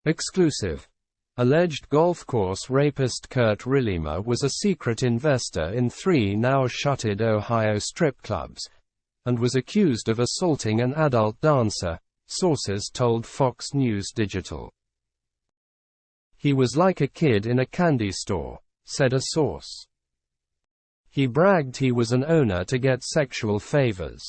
Exclusive. Alleged golf course rapist Kurt Rillemer was a secret investor in 3 now shuttered Ohio strip clubs, and was accused of assaulting an adult dancer, sources told Fox News Digital. "He was like a kid in a candy store," said a source. "He bragged he was an owner to get sexual favors."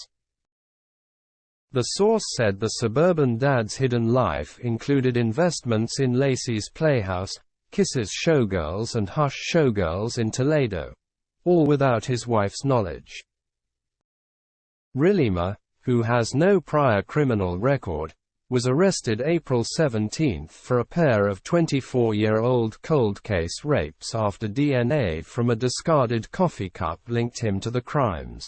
The source said the suburban dad's hidden life included investments in Lacey's Playhouse, Kiss's Showgirls and Hush Showgirls in Toledo, all without his wife's knowledge. Rillemer, who has no prior criminal record, was arrested April 17 for a pair of 24-year-old cold case rapes after DNA from a discarded coffee cup linked him to the crimes.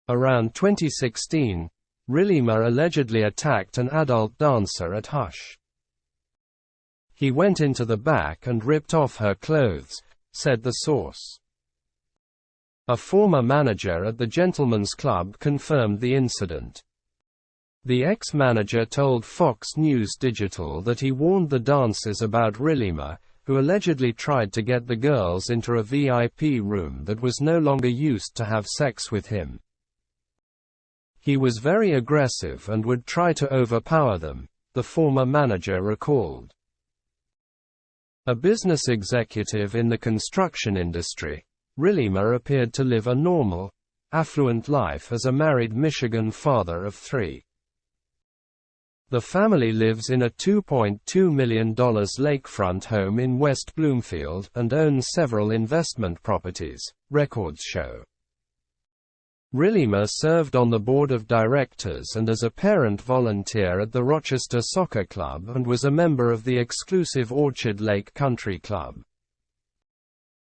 Around 2016, Rillemer allegedly attacked an adult dancer at Hush. "He went into the back and ripped off her clothes," said the source. A former manager at the Gentlemen's Club confirmed the incident. The ex-manager told Fox News Digital that he warned the dancers about Rillemer, who allegedly tried to get the girls into a VIP room that was no longer used to have sex with him. "He was very aggressive and would try to overpower them," the former manager recalled. A business executive in the construction industry, Rillemer appeared to live a normal, affluent life as a married Michigan father of 3. The family lives in a $2.2 million lakefront home in West Bloomfield and owns several investment properties, records show. Rillemer served on the board of directors and as a parent volunteer at the Rochester Soccer Club and was a member of the exclusive Orchard Lake Country Club.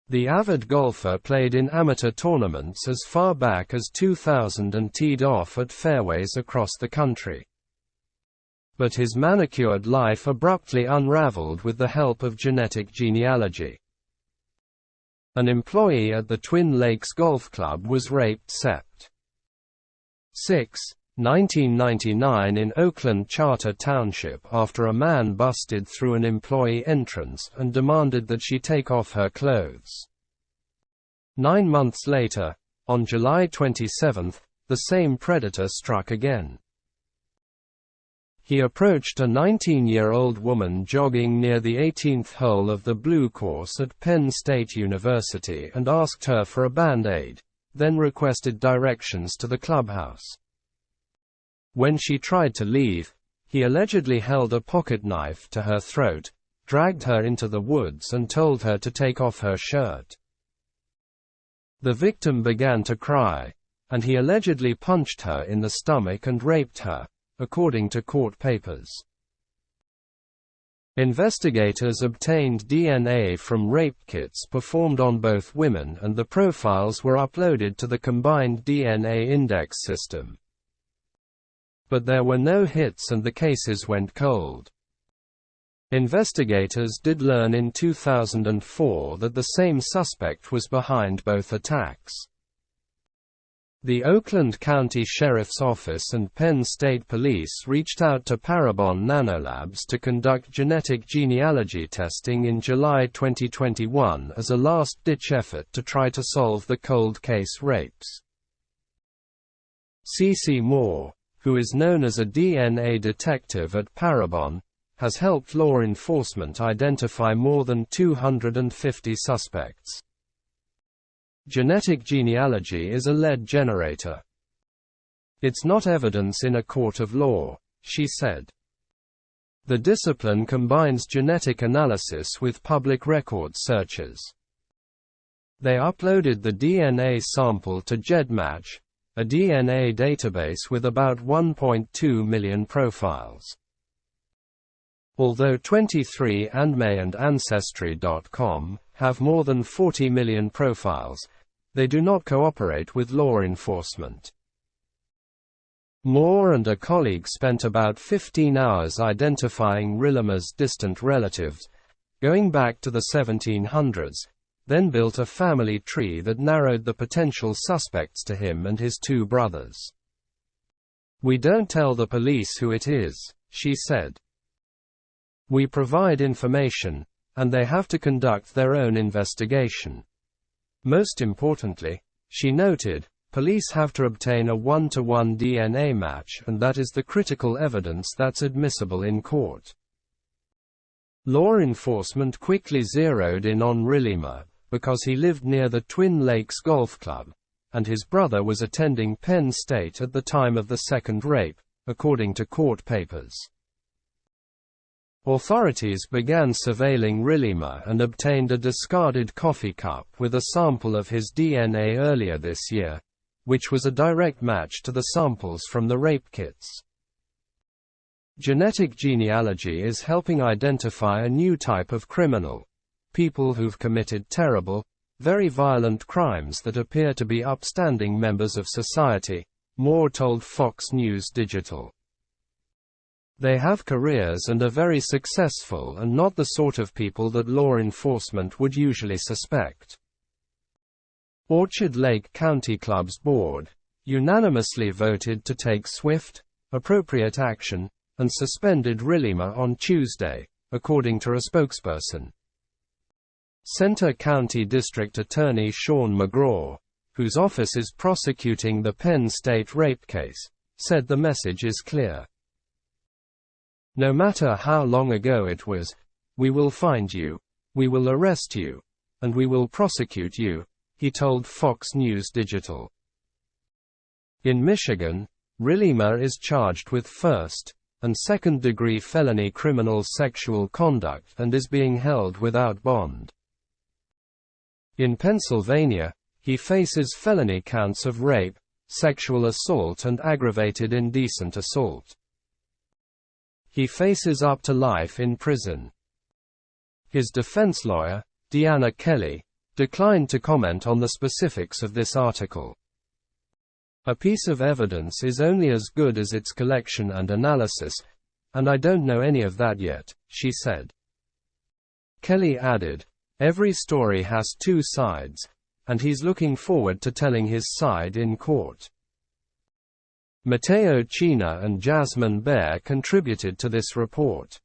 The avid golfer played in amateur tournaments as far back as 2000 and teed off at fairways across the country. But his manicured life abruptly unraveled with the help of genetic genealogy. An employee at the Twin Lakes Golf Club was raped Sept. 6, 1999 in Oakland Charter Township after a man busted through an employee entrance and demanded that she take off her clothes. 9 months later, on July 27, the same predator struck again. He approached a 19-year-old woman jogging near the 18th hole of the Blue Course at Penn State University and asked her for a Band-Aid, then requested directions to the clubhouse. When she tried to leave, he allegedly held a pocket knife to her throat, dragged her into the woods and told her to take off her shirt. The victim began to cry, and he allegedly punched her in the stomach and raped her, according to court papers. Investigators obtained DNA from rape kits performed on both women and the profiles were uploaded to the combined DNA index system. But there were no hits and the cases went cold. Investigators did learn in 2004 that the same suspect was behind both attacks. The Oakland County Sheriff's Office and Penn State Police reached out to Parabon Nanolabs to conduct genetic genealogy testing in July 2021 as a last-ditch effort to try to solve the cold case rapes. C.C. Moore, who is known as a DNA detective at Parabon, has helped law enforcement identify more than 250 suspects. Genetic genealogy is a lead generator. "It's not evidence in a court of law," she said. The discipline combines genetic analysis with public record searches. They uploaded the DNA sample to GEDmatch, a DNA database with about 1.2 million profiles. Although 23andMe and Ancestry.com have more than 40 million profiles, they do not cooperate with law enforcement. Moore and a colleague spent about 15 hours identifying Rillemer's distant relatives, going back to the 1700s, then built a family tree that narrowed the potential suspects to him and his 2 brothers. "We don't tell the police who it is," she said. We provide information, and they have to conduct their own investigation. Most importantly, she noted, police have to obtain a one-to-one DNA match, and that is the critical evidence that's admissible in court. Law enforcement quickly zeroed in on Rilima, because he lived near the Twin Lakes Golf Club, and his brother was attending Penn State at the time of the second rape, according to court papers. Authorities began surveilling Rilima and obtained a discarded coffee cup with a sample of his DNA earlier this year, which was a direct match to the samples from the rape kits. Genetic genealogy is helping identify a new type of criminal, people who've committed terrible, very violent crimes that appear to be upstanding members of society, Moore told Fox News Digital. They have careers and are very successful and not the sort of people that law enforcement would usually suspect. Orchard Lake County Club's board unanimously voted to take swift, appropriate action, and suspended Rilima on Tuesday, according to a spokesperson. Center County District Attorney Sean McGraw, whose office is prosecuting the Penn State rape case, said the message is clear. No matter how long ago it was, we will find you, we will arrest you, and we will prosecute you, he told Fox News Digital. In Michigan, Rilima is charged with first and second-degree felony criminal sexual conduct and is being held without bond. In Pennsylvania, he faces felony counts of rape, sexual assault and aggravated indecent assault. He faces up to life in prison. His defense lawyer, Deanna Kelly, declined to comment on the specifics of this article. A piece of evidence is only as good as its collection and analysis, and I don't know any of that yet, she said. Kelly added, every story has two sides, and he's looking forward to telling his side in court. Matteo Cina and Jasmine Bear contributed to this report.